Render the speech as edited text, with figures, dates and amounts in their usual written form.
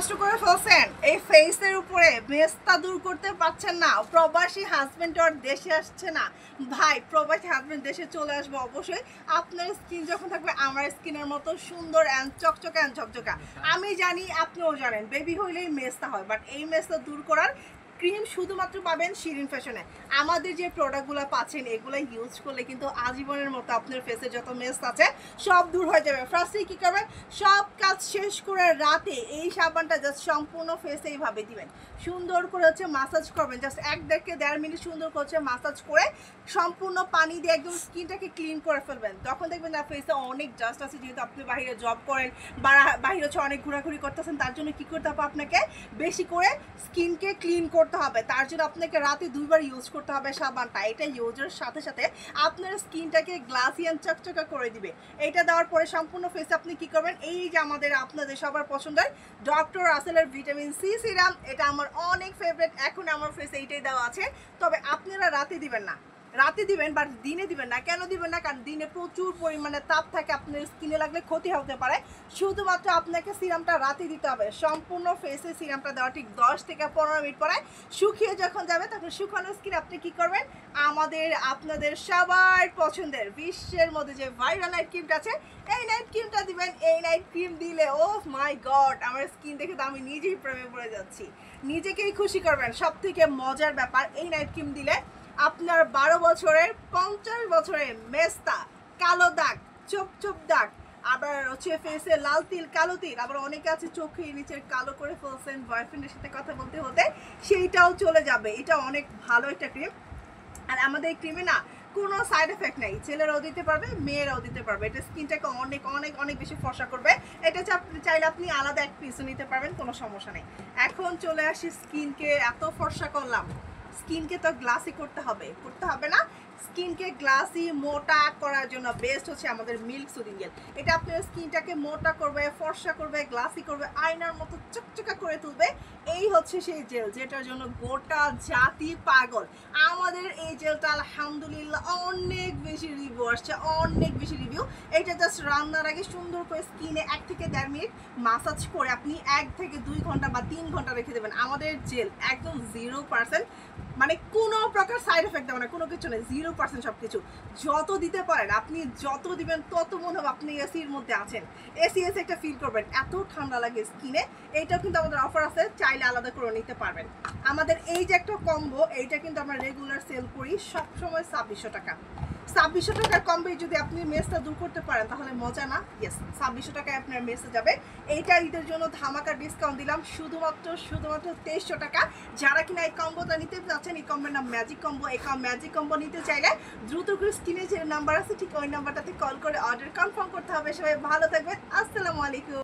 নষ্ট করে ফেলছেন, এই ফেসের উপরে মেস্তা দূর করতে পারছেন না, প্রবাসী হাজবেন্ড আর দেশে আসছে না, ভাই প্রবাসী হাজবেন্ড দেশে চলে আসবে অবশ্যই। আপনার স্কিন যখন থাকবে আমার স্কিনের মতো সুন্দর অ্যান্ড চকচকা অ্যান্ড ঝকঝকা, আমি জানি আপনিও জানেন বেবি হইলেই মেস্তা হয়, বাট এই মেস্তা দূর করার ক্রিম শুধুমাত্র পাবেন শিরিন ফ্যাশনে। আমাদের যে প্রোডাক্টগুলো পাচ্ছেন এগুলো ইউজ করলে কিন্তু আজীবনের মতো আপনার ফেসে যত মেস আছে সব দূর হয়ে যাবে। ফার্স্টে কী করবেন, সব কাজ শেষ করে রাতে এই সাবানটা জাস্ট সম্পূর্ণ ফেসে এইভাবে দিবেন, সুন্দর করে হচ্ছে মাসাজ করবেন, জাস্ট 1-1.5 মিনিট সুন্দর করে মাসাজ করে সম্পূর্ণ পানি দিয়ে একদম স্কিনটাকে ক্লিন করে ফেলবেন। তখন দেখবেন না ফেসে অনেক ডাস্ট আছে, যেহেতু আপনি বাইরে জব করেন বা বাইরে হচ্ছে অনেক ঘোরাঘুরি করতেছেন, তার জন্য কী করতে হবে, আপনাকে বেশি করে স্কিনকে ক্লিন করতে হবে। তার জন্য আপনাকে রাতে 2 বার ইউজ করতে হবে সাবানটা। এটা ইউজের সাথে সাথে আপনার স্কিনটাকে গ্লাসি অ্যান্ড চকচকা করে দিবে। এটা দেওয়ার পরে সম্পূর্ণ ফেসে আপনি কি করবেন, এই যে আপনাদের সবার পছন্দের ডক্টর রাসেলের ভিটামিন সি সিরাম, এটা আমার অনেক ফেভারিট, এখন আমার ফেসে এইটাই দেওয়া আছে। তবে আপনারা রাতে দিবেন না, রাতে দিবেন বাট দিনে দিবেন না। কেন দিবেন না, কারণ দিনে প্রচুর পরিমাণে তাপ থাকে, আপনার স্কিনে লাগলে ক্ষতি হতে পারে। শুধুমাত্র আপনাকে সিরামটা রাতে দিতে হবে। সম্পূর্ণ ফেসে সিরামটা দেওয়া ঠিক 10 থেকে 15 মিনিট পরে শুকিয়ে যখন যাবে, তখন শুকানো স্কিন আপনি কি করবেন, আপনাদের সবার পছন্দের বিশ্বের মধ্যে যে ভাইরাল নাইট ক্রিমটা আছে এই নাইট ক্রিমটা দিবেন। এই নাইট ক্রিম দিলে ও মাই গড, আমার স্কিন দেখে তো আমি নিজেই প্রেমে পড়ে যাচ্ছি, নিজেকেই খুশি করবেন। সব থেকে মজার ব্যাপার, এই নাইট ক্রিম দিলে আপনার 12 বছরের 50 বছরের মেস্তা, কালো দাগ, চোপ দাগ, আবার হচ্ছে ফেসে লাল তিল, কালো তিল, আবার অনেকে আছে চোখে নিচের কালো করে ফেলছেন বয়ফ্রেন্ডের সাথে কথা বলতে হতে, সেইটাও চলে যাবে। এটা অনেক ভালো একটা ক্রিম। আর আমাদের এই ক্রিমে না কোনো সাইড এফেক্ট নেই, ছেলেরাও দিতে পারবে মেয়েরাও দিতে পারবে। এটা স্কিনটাকে অনেক অনেক অনেক বেশি ফর্সা করবে। এটা চাইলে আপনি আলাদা এক পিসও নিতে পারবেন, কোনো সমস্যা নেই। এখন চলে আসি, স্কিনকে এত ফর্সা করলাম, স্কিনকে তো গ্লাসি করতে হবে না? স্কিনকে গ্লাসি মোটা করার জন্য বেস্ট হচ্ছে আমাদের মিল্ক সুদিং জেল। এটা আপনার স্কিনটাকে মোটা করবে, ফর্সা করবে, গ্লাসি করবে, আয়নার মতো চকচকা করে তুলবে। এই হচ্ছে সেই জেল যেটার জন্য গোটা জাতি পাগল। আমাদের এই জেলটা আলহামদুলিল্লাহ অনেক বেশি রিভিউ আসছে, অনেক বেশি রিভিউ। এটা জাস্ট রান্নার আগে সুন্দর করে স্কিনে 1 থেকে 1.5 মিনিট মাসাজ করে আপনি 1 থেকে 2 ঘন্টা বা 3 ঘন্টা রেখে দেবেন। আমাদের জেল একদম 0%, মানে কোনো প্রকার সাইড এফেক্ট দেবে না, কোনো কিছু নেই, 0% সব কিছু। যত দিতে পারেন আপনি, যত দিবেন তত মনে হবে আপনি এসির মধ্যে আছেন, এসি একটা ফিল করবেন, এত ঠান্ডা লাগে স্কিনে। এইটাও কিন্তু আমাদের অফার আছে, চাইলে আলাদা করে নিতে পারবেন। আমাদের এই যে একটা কম্বো, এইটা কিন্তু আমরা রেগুলার সেল করি সবসময় 2600 টাকা। 2600 টাকার কম্বোয় যদি আপনি মেসটা দূর করতে পারেন তাহলে মজা না? ইয়েস, 2600 টাকায় আপনার মেসে যাবে। এইটা ঈদের জন্য ধামাকা ডিসকাউন্ট দিলাম, শুধুমাত্র 2300 টাকা। যারা কিনা এই কম্বোটা নিতে চাচ্ছেন, এই কম্বোর নাম ম্যাজিক কম্বো। এই ম্যাজিক কম্বো নিতে চাইলে দ্রুত করে স্ক্রিনে যে নাম্বার আছে ঠিক ওই নাম্বারটাতে কল করে অর্ডার কনফার্ম করতে হবে। সবাই ভালো থাকবেন, আসসালামু আলাইকুম।